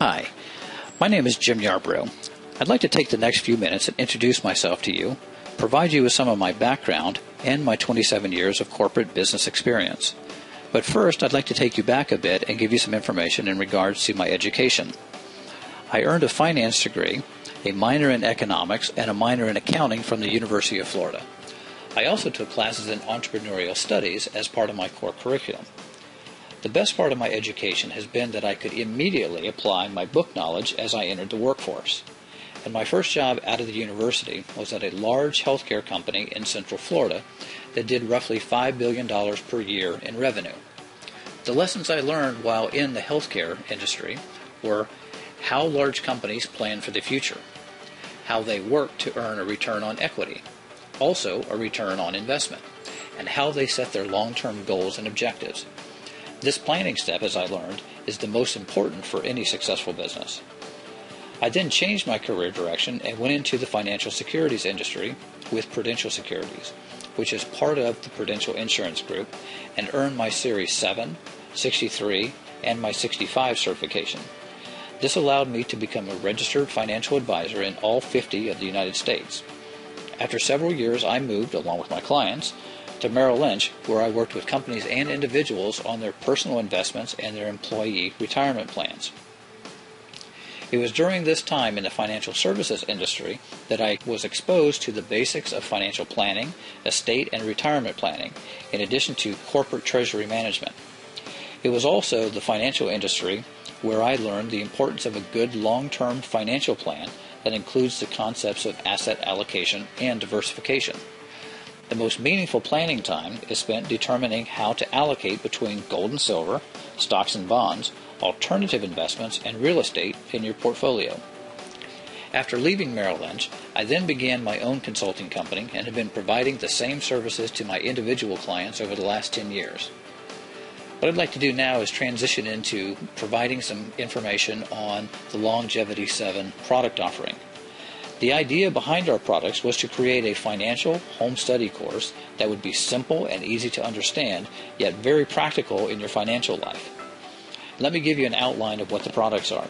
Hi, my name is Jim YARBROUGH. I'd like to take the next few minutes and introduce myself to you, provide you with some of my background and my 27 years of corporate business experience. But first, I'd like to take you back a bit and give you some information in regards to my education. I earned a finance degree, a minor in economics, and a minor in accounting from the University of Florida. I also took classes in entrepreneurial studies as part of my core curriculum. The best part of my education has been that I could immediately apply my book knowledge as I entered the workforce. And my first job out of the university was at a large healthcare company in Central Florida that did roughly $5 billion per year in revenue. The lessons I learned while in the healthcare industry were how large companies plan for the future, how they work to earn a return on equity, also a return on investment, and how they set their long-term goals and objectives. This planning step, as I learned, is the most important for any successful business. I then changed my career direction and went into the financial securities industry with Prudential Securities, which is part of the Prudential Insurance Group, and earned my Series 7, 63, and my 65 certification. This allowed me to become a registered financial advisor in all 50 of the United States. After several years, I moved, along with my clients, to Merrill Lynch, where I worked with companies and individuals on their personal investments and their employee retirement plans. It was during this time in the financial services industry that I was exposed to the basics of financial planning, estate and retirement planning, in addition to corporate treasury management. It was also the financial industry where I learned the importance of a good long-term financial plan that includes the concepts of asset allocation and diversification. The most meaningful planning time is spent determining how to allocate between gold and silver, stocks and bonds, alternative investments, and real estate in your portfolio. After leaving Merrill Lynch, I then began my own consulting company and have been providing the same services to my individual clients over the last 10 years. What I'd like to do now is transition into providing some information on the Longevity7 product offering. The idea behind our products was to create a financial home study course that would be simple and easy to understand, yet very practical in your financial life. Let me give you an outline of what the products are.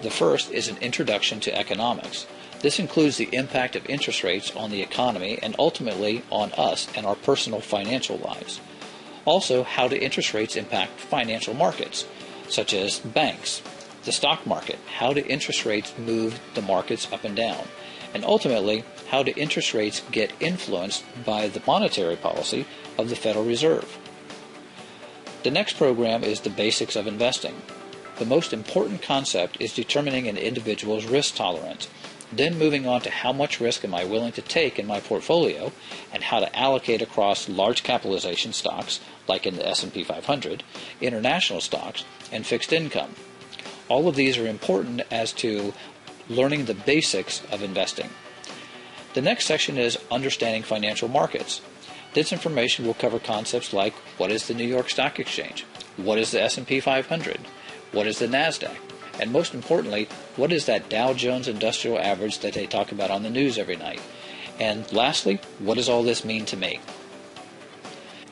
The first is an introduction to economics. This includes the impact of interest rates on the economy and ultimately on us and our personal financial lives. Also, how do interest rates impact financial markets, such as banks, the stock market, how do interest rates move the markets up and down, and ultimately, how do interest rates get influenced by the monetary policy of the Federal Reserve. The next program is the basics of investing. The most important concept is determining an individual's risk tolerance, then moving on to how much risk am I willing to take in my portfolio and how to allocate across large capitalization stocks, like in the S&P 500, international stocks, and fixed income. All of these are important as to learning the basics of investing. The next section is understanding financial markets. This information will cover concepts like what is the New York Stock Exchange, what is the S&P 500, what is the NASDAQ, and most importantly, what is that Dow Jones Industrial Average that they talk about on the news every night. And lastly, what does all this mean to me?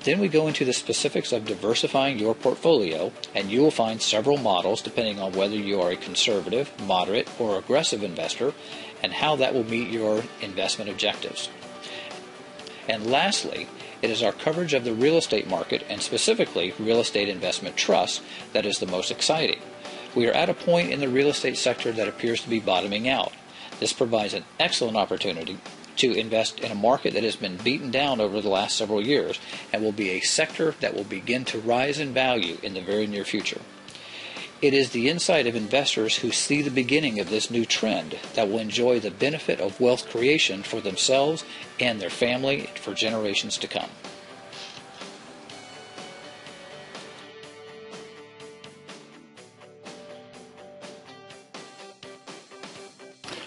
Then we go into the specifics of diversifying your portfolio, and you will find several models depending on whether you are a conservative, moderate, or aggressive investor, and how that will meet your investment objectives. And lastly, it is our coverage of the real estate market, and specifically real estate investment trusts, that is the most exciting. We are at a point in the real estate sector that appears to be bottoming out. This provides an excellent opportunity to invest in a market that has been beaten down over the last several years and will be a sector that will begin to rise in value in the very near future. It is the insight of investors who see the beginning of this new trend that will enjoy the benefit of wealth creation for themselves and their family for generations to come.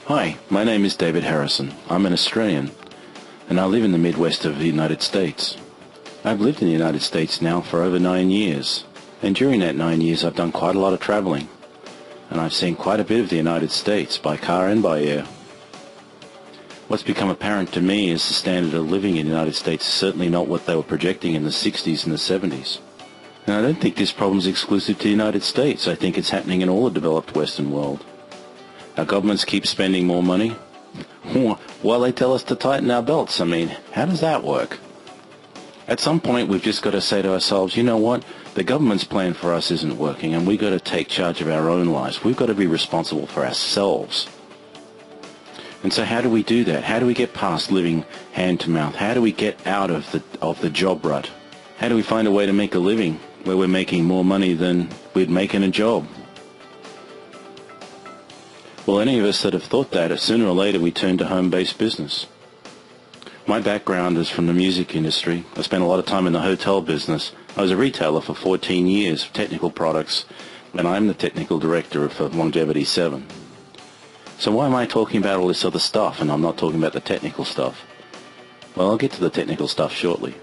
Hi, my name is David Harrison. I'm an Australian, and I live in the Midwest of the United States. I've lived in the United States now for over 9 years, and during that 9 years I've done quite a lot of traveling, and I've seen quite a bit of the United States by car and by air. What's become apparent to me is the standard of living in the United States is certainly not what they were projecting in the 60s and the 70s. And I don't think this problem is exclusive to the United States. I think it's happening in all the developed Western world. Our governments keep spending more money while they tell us to tighten our belts. I mean, how does that work? At some point, we've just got to say to ourselves, you know what? The government's plan for us isn't working, and we've got to take charge of our own lives. We've got to be responsible for ourselves. And so how do we do that? How do we get past living hand to mouth? How do we get out of the job rut? How do we find a way to make a living where we're making more money than we'd make in a job? Well, any of us that have thought that, sooner or later we turn to home-based business. My background is from the music industry. I spent a lot of time in the hotel business. I was a retailer for 14 years of technical products, and I'm the technical director for Longevity7. So why am I talking about all this other stuff and I'm not talking about the technical stuff? Well, I'll get to the technical stuff shortly.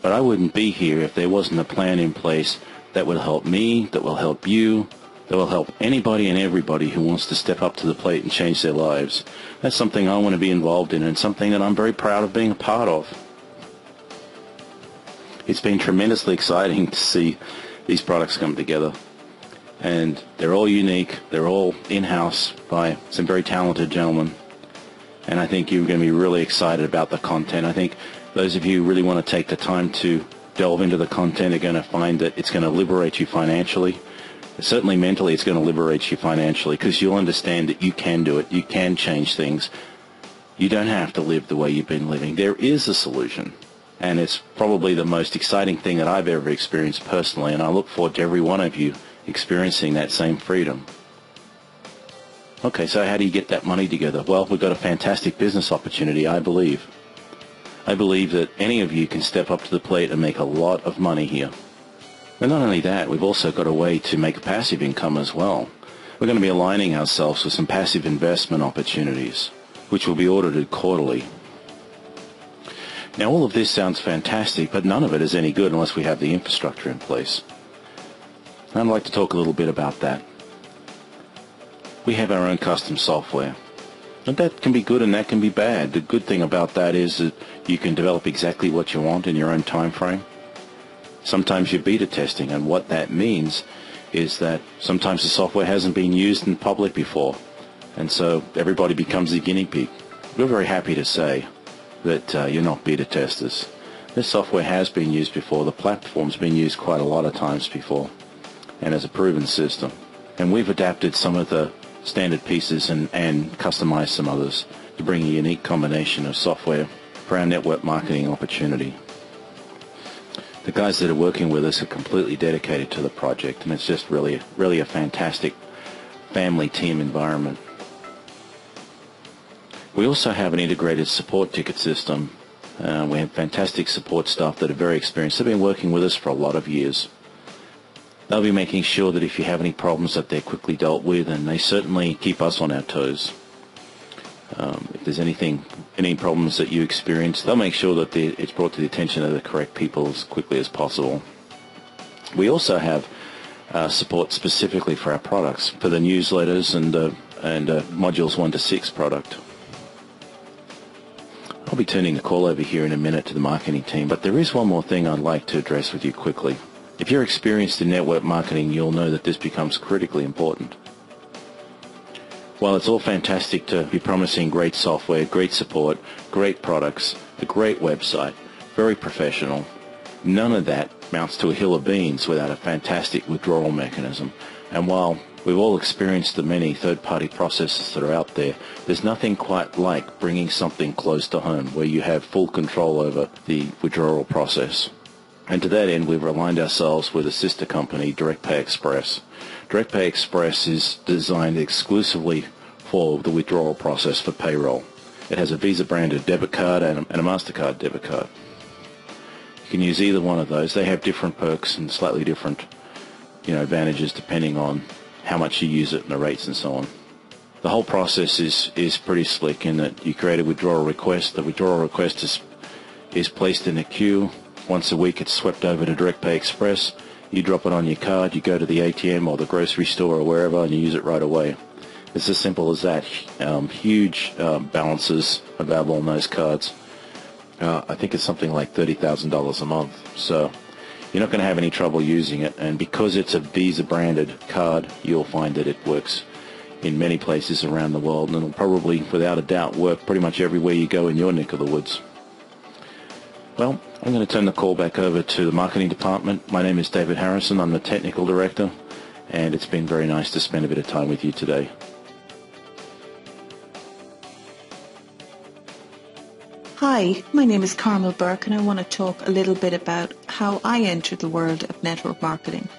But I wouldn't be here if there wasn't a plan in place that will help me, that will help you, that will help anybody and everybody who wants to step up to the plate and change their lives. That's something I want to be involved in and something that I'm very proud of being a part of. It's been tremendously exciting to see these products come together. And they're all unique, they're all in-house by some very talented gentlemen. And I think you're going to be really excited about the content. I think those of you who really want to take the time to delve into the content are going to find that it's going to liberate you financially. Certainly mentally it's going to liberate you financially, because you'll understand that you can do it, you can change things. You don't have to live the way you've been living. There is a solution, and it's probably the most exciting thing that I've ever experienced personally, and I look forward to every one of you experiencing that same freedom. Okay, so how do you get that money together? Well, we've got a fantastic business opportunity, I believe. I believe that any of you can step up to the plate and make a lot of money here. And not only that, we've also got a way to make passive income as well. We're going to be aligning ourselves with some passive investment opportunities, which will be audited quarterly. Now, all of this sounds fantastic, but none of it is any good unless we have the infrastructure in place. I'd like to talk a little bit about that. We have our own custom software. And that can be good and that can be bad. The good thing about that is that you can develop exactly what you want in your own time frame. Sometimes you're beta testing, and what that means is that sometimes the software hasn't been used in public before, and so everybody becomes the guinea pig. We're very happy to say that you're not beta testers. This software has been used before. The platform's been used quite a lot of times before, and as a proven system. And we've adapted some of the standard pieces and customized some others to bring a unique combination of software for our network marketing opportunity. The guys that are working with us are completely dedicated to the project, and it's just really a fantastic family team environment. We also have an integrated support ticket system. We have fantastic support staff that are very experienced. They've been working with us for a lot of years. They'll be making sure that if you have any problems that they're quickly dealt with, and they certainly keep us on our toes. If there's any problems that you experience, they'll make sure that it's brought to the attention of the correct people as quickly as possible. We also have support specifically for our products, for the newsletters and modules 1 to 6 product. I'll be turning the call over here in a minute to the marketing team, but there is one more thing I'd like to address with you quickly. If you're experienced in network marketing, you'll know that this becomes critically important. While it's all fantastic to be promising great software, great support, great products, a great website, very professional, none of that amounts to a hill of beans without a fantastic withdrawal mechanism. And while we've all experienced the many third-party processes that are out there, there's nothing quite like bringing something close to home where you have full control over the withdrawal process. And to that end, we've aligned ourselves with a sister company, DirectPay Express. DirectPay Express is designed exclusively for the withdrawal process for payroll. It has a Visa-branded debit card and a MasterCard debit card. You can use either one of those. They have different perks and slightly different, advantages depending on how much you use it and the rates and so on. The whole process is pretty slick in that you create a withdrawal request. The withdrawal request is placed in a queue. Once a week it's swept over to Direct Pay Express. You drop it on your card, you go to the ATM or the grocery store or wherever and you use it right away. It's as simple as that. Huge balances available on those cards. I think it's something like $30,000 a month. So you're not going to have any trouble using it. And because it's a Visa branded card, you'll find that it works in many places around the world, and it'll probably, without a doubt, work pretty much everywhere you go in your neck of the woods. Well, I'm going to turn the call back over to the marketing department. My name is David Harrison. I'm the technical director, and it's been very nice to spend a bit of time with you today. Hi, my name is CARMEL BURKE, and I want to talk a little bit about how I entered the world of network marketing.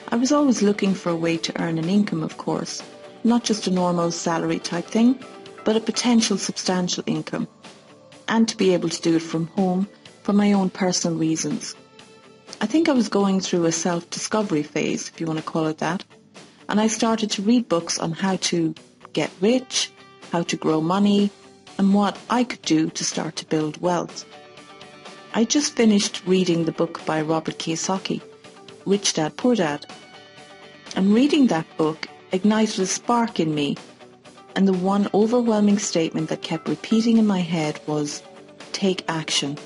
I was always looking for a way to earn an income, of course, not just a normal salary type thing, but a potential substantial income, and to be able to do it from home for my own personal reasons. I think I was going through a self-discovery phase, if you want to call it that, and I started to read books on how to get rich, how to grow money, and what I could do to start to build wealth. I just finished reading the book by Robert Kiyosaki, Rich Dad, Poor Dad, and reading that book ignited a spark in me, and the one overwhelming statement that kept repeating in my head was, take action.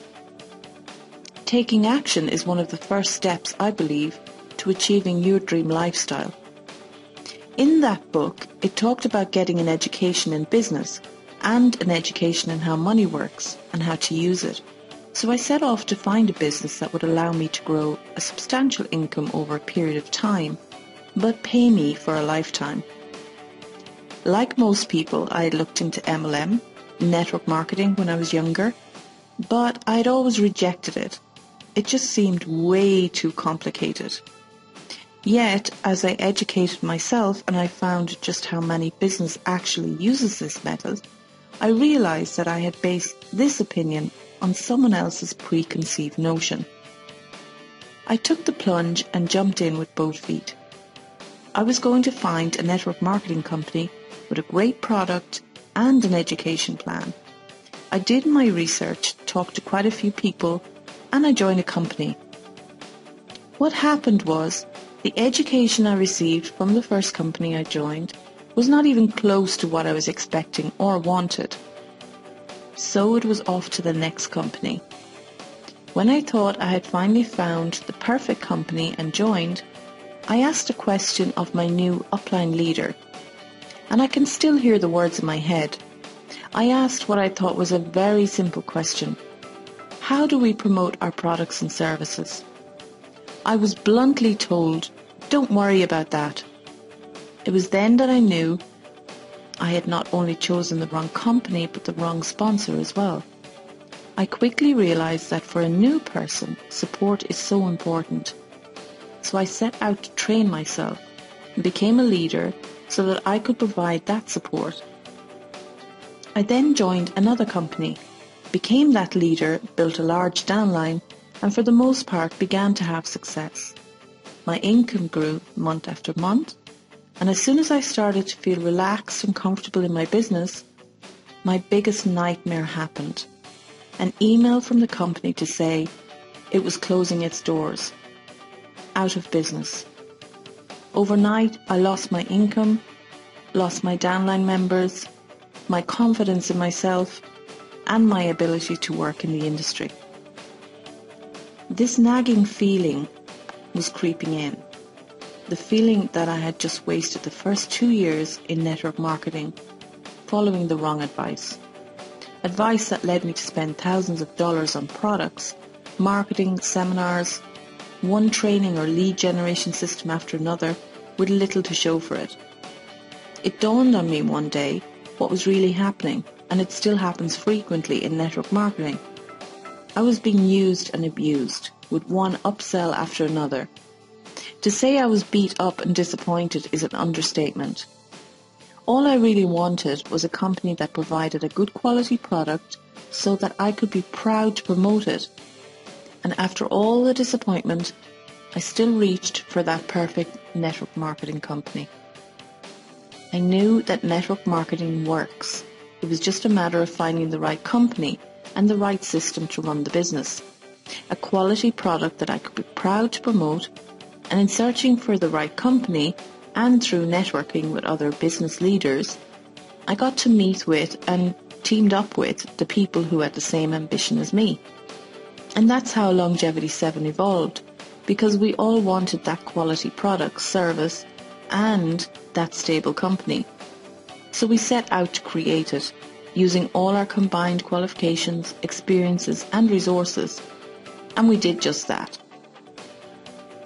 Taking action is one of the first steps, I believe, to achieving your dream lifestyle. In that book, it talked about getting an education in business and an education in how money works and how to use it. So I set off to find a business that would allow me to grow a substantial income over a period of time, but pay me for a lifetime. Like most people, I had looked into MLM, network marketing, when I was younger, but I'd always rejected it. It just seemed way too complicated. Yet, as I educated myself and I found just how many business actually uses this method, I realized that I had based this opinion on someone else's preconceived notion. I took the plunge and jumped in with both feet. I was going to find a network marketing company with a great product and an education plan. I did my research, talked to quite a few people, and I joined a company. What happened was, the education I received from the first company I joined was not even close to what I was expecting or wanted. So it was off to the next company. When I thought I had finally found the perfect company and joined, I asked a question of my new upline leader, and I can still hear the words in my head. I asked what I thought was a very simple question. How do we promote our products and services? I was bluntly told, don't worry about that. It was then that I knew I had not only chosen the wrong company, but the wrong sponsor as well. I quickly realized that for a new person, support is so important. So I set out to train myself and became a leader so that I could provide that support. I then joined another company, became that leader, built a large downline, and for the most part began to have success. My income grew month after month, and as soon as I started to feel relaxed and comfortable in my business, my biggest nightmare happened. An email from the company to say it was closing its doors. Out of business. Overnight, I lost my income, lost my downline members, my confidence in myself, and my ability to work in the industry. This nagging feeling was creeping in. The feeling that I had just wasted the first 2 years in network marketing, following the wrong advice. Advice that led me to spend thousands of dollars on products, marketing, seminars, one training or lead generation system after another, with little to show for it. It dawned on me one day what was really happening, and it still happens frequently in network marketing. I was being used and abused, with one upsell after another. To say I was beat up and disappointed is an understatement. All I really wanted was a company that provided a good quality product so that I could be proud to promote it. And after all the disappointment, I still reached for that perfect network marketing company. I knew that network marketing works. It was just a matter of finding the right company and the right system to run the business. A quality product that I could be proud to promote, and in searching for the right company and through networking with other business leaders, I got to meet with and teamed up with the people who had the same ambition as me. And that's how Longevity7 evolved, because we all wanted that quality product, service, and that stable company. So we set out to create it, using all our combined qualifications, experiences, and resources. And we did just that.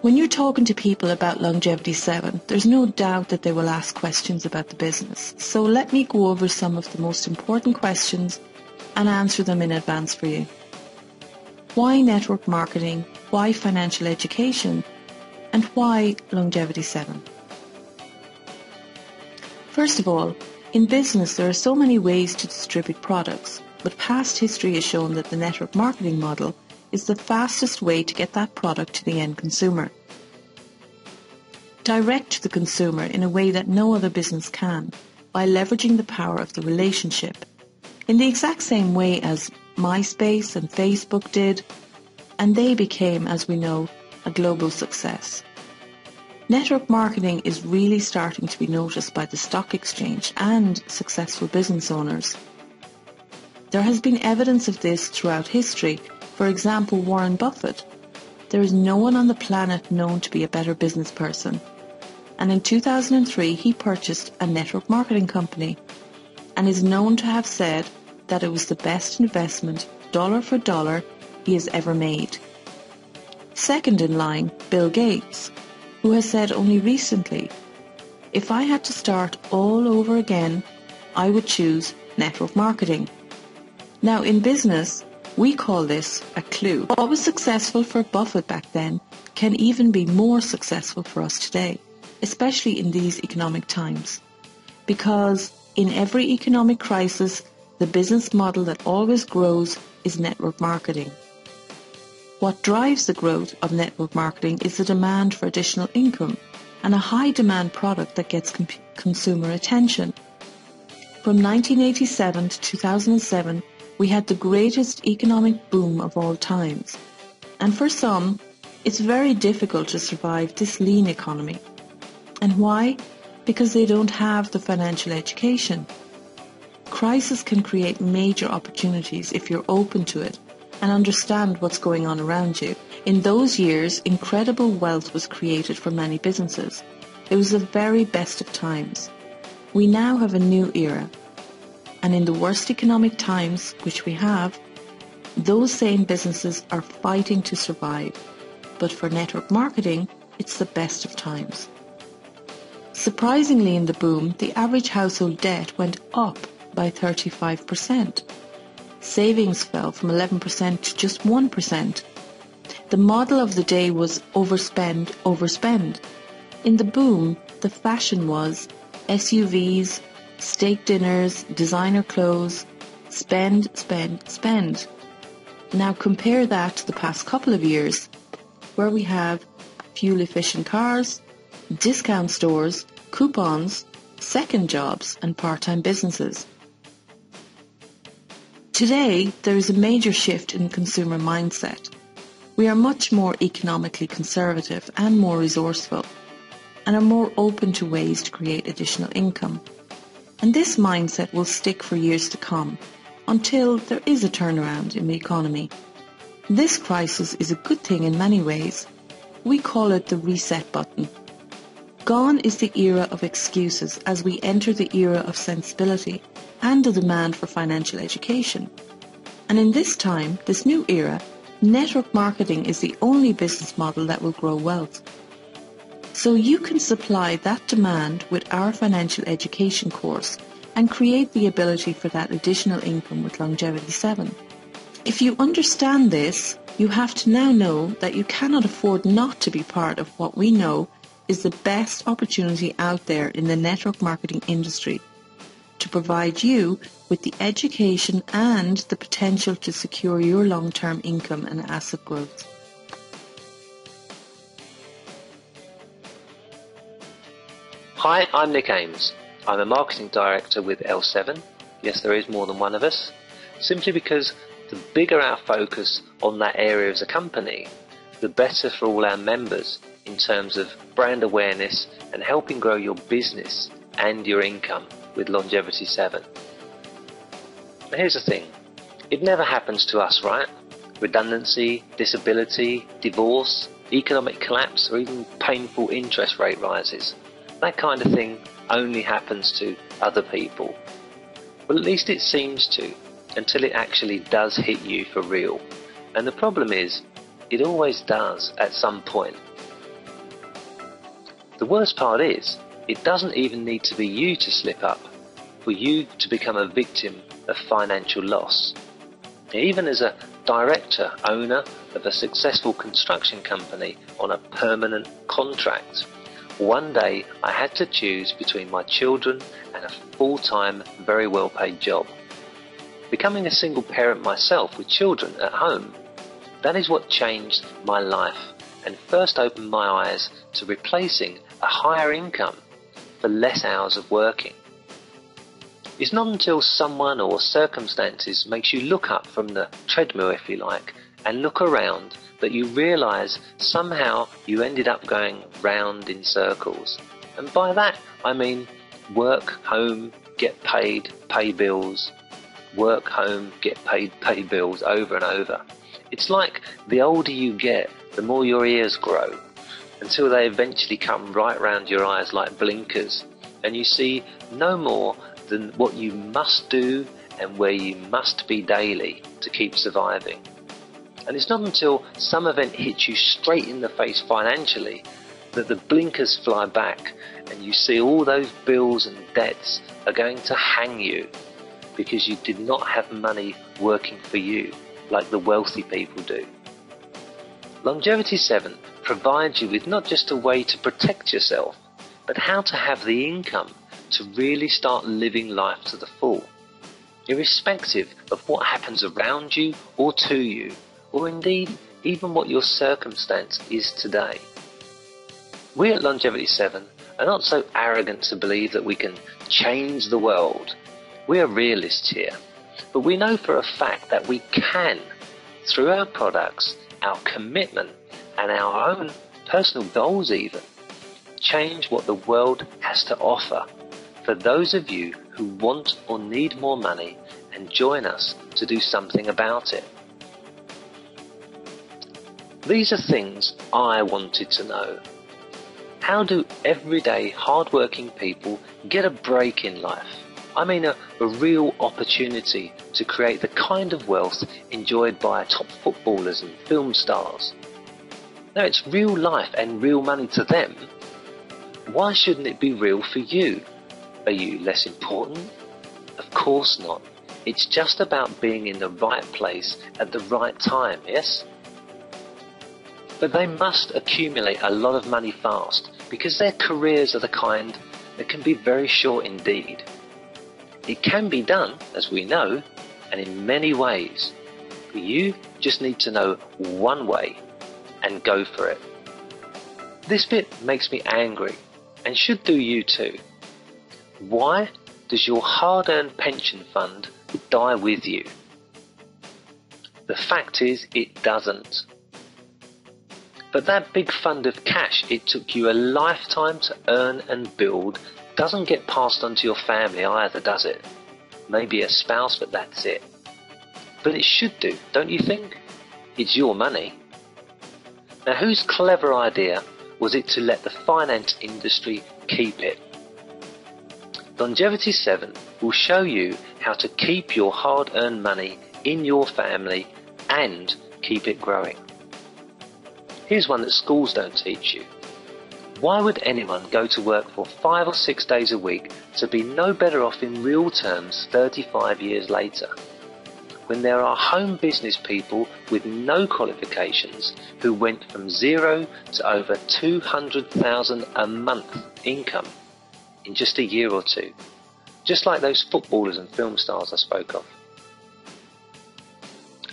When you're talking to people about Longevity7, there's no doubt that they will ask questions about the business. So let me go over some of the most important questions and answer them in advance for you. Why network marketing? Why financial education? And why Longevity7? First of all, in business there are so many ways to distribute products, but past history has shown that the network marketing model is the fastest way to get that product to the end consumer. Direct to the consumer in a way that no other business can, by leveraging the power of the relationship, in the exact same way as MySpace and Facebook did, and they became, as we know, a global success. Network marketing is really starting to be noticed by the stock exchange and successful business owners. There has been evidence of this throughout history. For example, Warren Buffett. There is no one on the planet known to be a better business person. And in 2003, he purchased a network marketing company and is known to have said that it was the best investment, dollar for dollar, he has ever made. Second in line, Bill Gates, who has said only recently, if I had to start all over again, I would choose network marketing. Now in business, we call this a clue. What was successful for Buffett back then can even be more successful for us today, especially in these economic times. Because in every economic crisis, the business model that always grows is network marketing. What drives the growth of network marketing is the demand for additional income and a high demand product that gets consumer attention. From 1987 to 2007, we had the greatest economic boom of all times. And for some, it's very difficult to survive this lean economy. And why? Because they don't have the financial education. Crisis can create major opportunities if you're open to it and understand what's going on around you. In those years, incredible wealth was created for many businesses. It was the very best of times. We now have a new era. And in the worst economic times, which we have, those same businesses are fighting to survive. But for network marketing, it's the best of times. Surprisingly, in the boom, the average household debt went up by 35%. Savings fell from 11% to just 1%. The model of the day was overspend, overspend. In the boom, the fashion was SUVs, steak dinners, designer clothes, spend, spend, spend. Now compare that to the past couple of years, where we have fuel-efficient cars, discount stores, coupons, second jobs, and part-time businesses. Today, there is a major shift in consumer mindset. We are much more economically conservative and more resourceful, and are more open to ways to create additional income. And this mindset will stick for years to come, until there is a turnaround in the economy. This crisis is a good thing in many ways. We call it the reset button. Gone is the era of excuses as we enter the era of sensibility and the demand for financial education. And in this time, this new era, network marketing is the only business model that will grow wealth. So you can supply that demand with our financial education course and create the ability for that additional income with Longevity7. If you understand this, you have to now know that you cannot afford not to be part of what we know is the best opportunity out there in the network marketing industry to provide you with the education and the potential to secure your long-term income and asset growth. Hi, I'm Nick Ames. I'm a marketing director with L7. Yes, there is more than one of us. Simply because the bigger our focus on that area as a company, the better for all our members in terms of brand awareness and helping grow your business and your income with Longevity7. Now here's the thing, it never happens to us, right? Redundancy, disability, divorce, economic collapse, or even painful interest rate rises. That kind of thing only happens to other people. Well, at least it seems to, until it actually does hit you for real. And the problem is, it always does at some point. The worst part is, it doesn't even need to be you to slip up, for you to become a victim of financial loss. Even as a director, owner of a successful construction company on a permanent contract, one day I had to choose between my children and a full-time, very well-paid job. Becoming a single parent myself with children at home, that is what changed my life and first opened my eyes to replacing a higher income for less hours of working. It's not until someone or circumstances makes you look up from the treadmill, if you like, and look around that you realise somehow you ended up going round in circles. And by that I mean work, home, get paid, pay bills, work, home, get paid, pay bills over and over. It's like the older you get, the more your ears grow, until they eventually come right round your eyes like blinkers, and you see no more than what you must do and where you must be daily to keep surviving. And it's not until some event hits you straight in the face financially that the blinkers fly back and you see all those bills and debts are going to hang you because you did not have money working for you like the wealthy people do. Longevity7 provides you with not just a way to protect yourself, but how to have the income to really start living life to the full, irrespective of what happens around you or to you, or indeed even what your circumstance is today. We at Longevity7 are not so arrogant to believe that we can change the world. We are realists here, but we know for a fact that we can, through our products, our commitment, and our own personal goals even, change what the world has to offer for those of you who want or need more money and join us to do something about it. These are things I wanted to know. How do everyday hard-working people get a break in life? I mean a real opportunity to create the kind of wealth enjoyed by top footballers and film stars. Now it's real life and real money to them. Why shouldn't it be real for you? Are you less important? Of course not. It's just about being in the right place at the right time, yes? But they must accumulate a lot of money fast because their careers are the kind that can be very short indeed. It can be done, as we know, and in many ways. But you just need to know one way and go for it. This bit makes me angry and should do you too. Why does your hard-earned pension fund die with you? The fact is, it doesn't. But that big fund of cash it took you a lifetime to earn and build doesn't get passed on to your family either, does it? Maybe a spouse, but that's it. But it should do, don't you think? It's your money. Now, whose clever idea was it to let the finance industry keep it? Longevity7 will show you how to keep your hard-earned money in your family and keep it growing. Here's one that schools don't teach you. Why would anyone go to work for 5 or 6 days a week to be no better off in real terms 35 years later, when there are home business people with no qualifications who went from zero to over 200,000 a month income in just a year or two, just like those footballers and film stars I spoke of?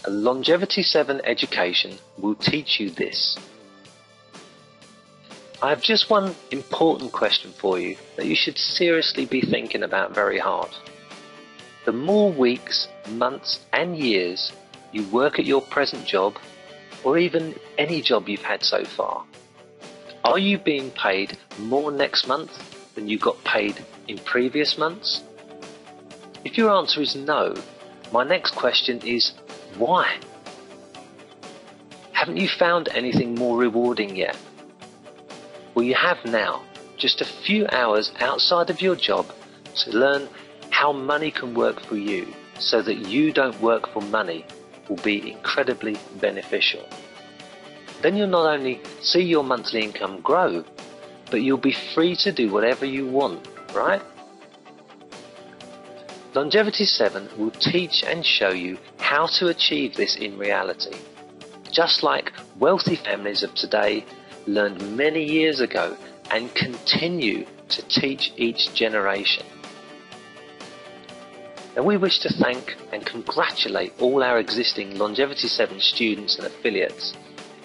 A Longevity7 education will teach you this. I have just one important question for you that you should seriously be thinking about very hard. The more weeks, months and years you work at your present job, or even any job you've had so far, are you being paid more next month than you got paid in previous months? If your answer is no, my next question is why? Haven't you found anything more rewarding yet? Well, you have now, just a few hours outside of your job to learn how money can work for you so that you don't work for money will be incredibly beneficial. Then you'll not only see your monthly income grow, but you'll be free to do whatever you want, right? Longevity7 will teach and show you how to achieve this in reality, just like wealthy families of today learned many years ago and continue to teach each generation. Now, we wish to thank and congratulate all our existing Longevity7 students and affiliates,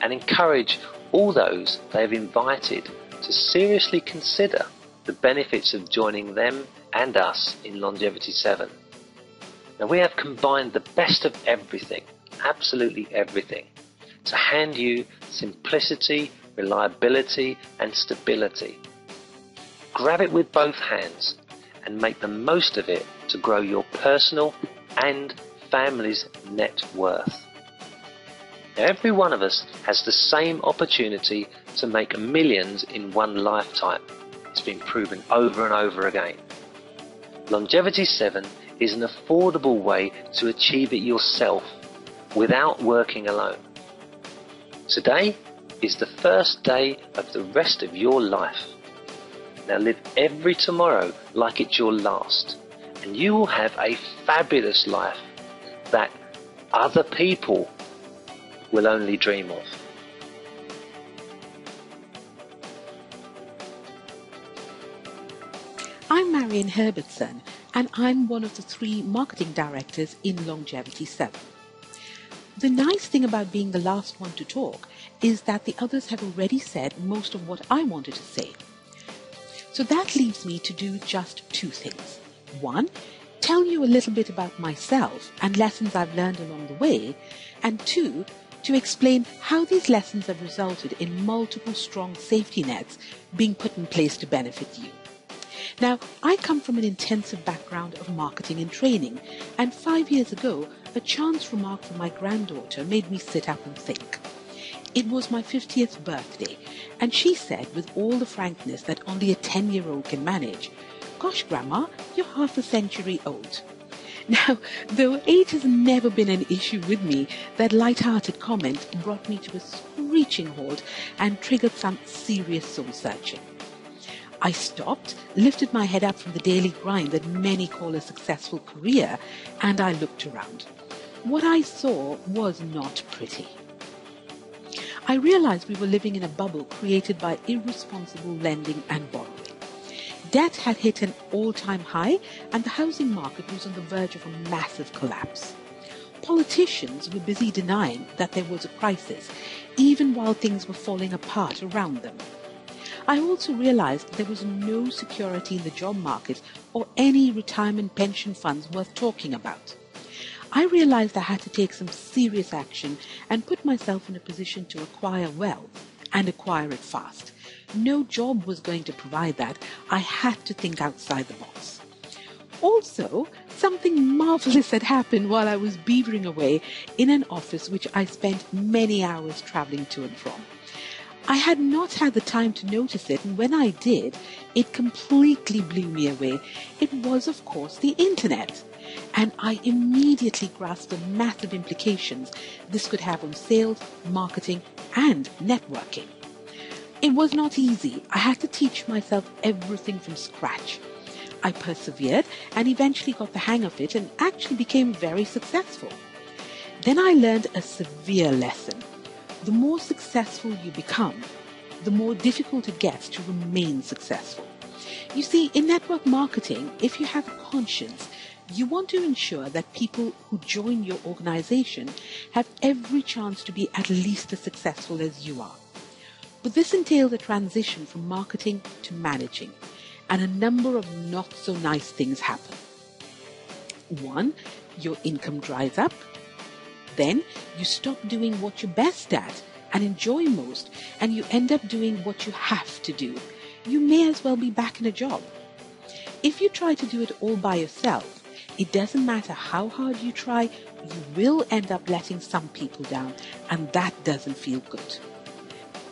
and encourage all those they have invited to seriously consider the benefits of joining them and us in Longevity7. Now, we have combined the best of everything, absolutely everything, to hand you simplicity, reliability and stability. Grab it with both hands and make the most of it to grow your personal and family's net worth. Now, every one of us has the same opportunity to make millions in one lifetime. It's been proven over and over again. Longevity7 is an affordable way to achieve it yourself without working alone. Today is the first day of the rest of your life. Now live every tomorrow like it's your last, and you will have a fabulous life that other people will only dream of. I'm MARION HERBERTSON, and I'm one of the 3 marketing directors in Longevity7. The nice thing about being the last one to talk is that the others have already said most of what I wanted to say. So that leaves me to do just 2 things. 1, tell you a little bit about myself and lessons I've learned along the way, and 2, to explain how these lessons have resulted in multiple strong safety nets being put in place to benefit you. Now, I come from an intensive background of marketing and training, and 5 years ago, a chance remark from my granddaughter made me sit up and think. It was my 50th birthday, and she said with all the frankness that only a 10-year-old can manage, "Gosh, Grandma, you're half a century old." Now, though age has never been an issue with me, that light-hearted comment brought me to a screeching halt and triggered some serious soul-searching. I stopped, lifted my head up from the daily grind that many call a successful career, and I looked around. What I saw was not pretty. I realized we were living in a bubble created by irresponsible lending and borrowing. Debt had hit an all-time high, and the housing market was on the verge of a massive collapse. Politicians were busy denying that there was a crisis, even while things were falling apart around them. I also realized there was no security in the job market or any retirement pension funds worth talking about. I realized I had to take some serious action and put myself in a position to acquire wealth, and acquire it fast. No job was going to provide that. I had to think outside the box. Also, something marvelous had happened while I was beavering away in an office which I spent many hours traveling to and from. I had not had the time to notice it, and when I did, it completely blew me away. It was, of course, the internet. And I immediately grasped the massive implications this could have on sales, marketing, and networking. It was not easy. I had to teach myself everything from scratch. I persevered and eventually got the hang of it and actually became very successful. Then I learned a severe lesson. The more successful you become, the more difficult it gets to remain successful. You see, in network marketing, if you have a conscience, you want to ensure that people who join your organization have every chance to be at least as successful as you are. But this entails a transition from marketing to managing, and a number of not so nice things happen. 1, your income dries up. Then you stop doing what you're best at and enjoy most, and you end up doing what you have to do. You may as well be back in a job. If you try to do it all by yourself, it doesn't matter how hard you try, you will end up letting some people down, and that doesn't feel good.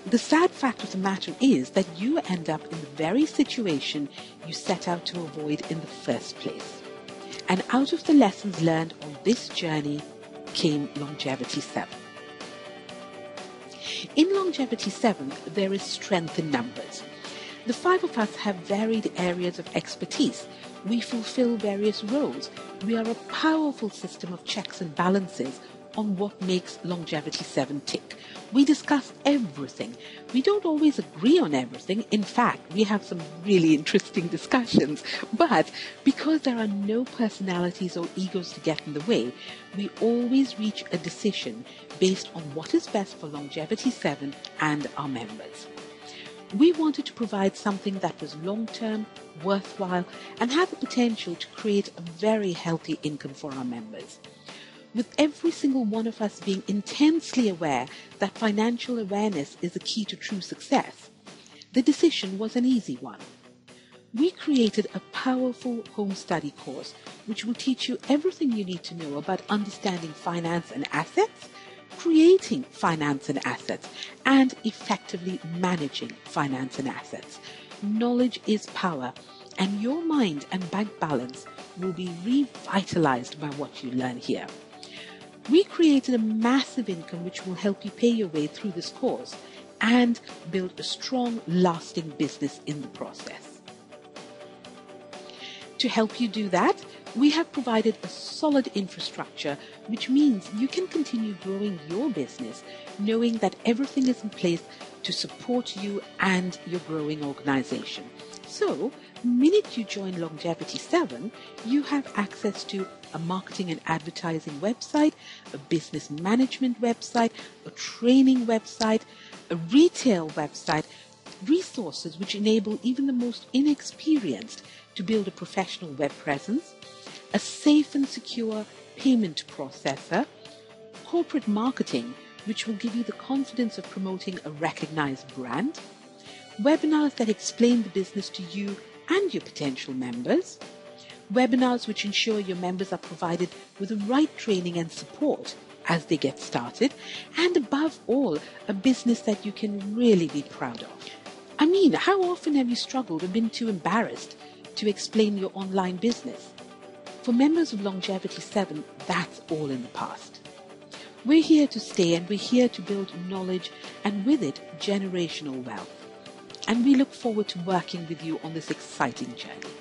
The sad fact of the matter is that you end up in the very situation you set out to avoid in the first place. And out of the lessons learned on this journey came Longevity7. In Longevity7, there is strength in numbers. The 5 of us have varied areas of expertise. We fulfill various roles. We are a powerful system of checks and balances on what makes Longevity7 tick. We discuss everything. We don't always agree on everything. In fact, we have some really interesting discussions. But because there are no personalities or egos to get in the way, we always reach a decision based on what is best for Longevity7 and our members. We wanted to provide something that was long-term, worthwhile, and had the potential to create a very healthy income for our members. With every single one of us being intensely aware that financial awareness is the key to true success, the decision was an easy one. We created a powerful home study course which will teach you everything you need to know about understanding finance and assets, creating finance and assets, and effectively managing finance and assets. Knowledge is power, and your mind and bank balance will be revitalized by what you learn here. We created a massive income which will help you pay your way through this course and build a strong, lasting business in the process. To help you do that, we have provided a solid infrastructure, which means you can continue growing your business, knowing that everything is in place to support you and your growing organization. So, the minute you join Longevity7, you have access to a marketing and advertising website, a business management website, a training website, a retail website, resources which enable even the most inexperienced to build a professional web presence, a safe and secure payment processor, corporate marketing, which will give you the confidence of promoting a recognized brand, webinars that explain the business to you and your potential members, webinars which ensure your members are provided with the right training and support as they get started, and above all, a business that you can really be proud of. I mean, how often have you struggled or been too embarrassed to explain your online business? For members of Longevity7, that's all in the past. We're here to stay, and we're here to build knowledge and with it, generational wealth. And we look forward to working with you on this exciting journey.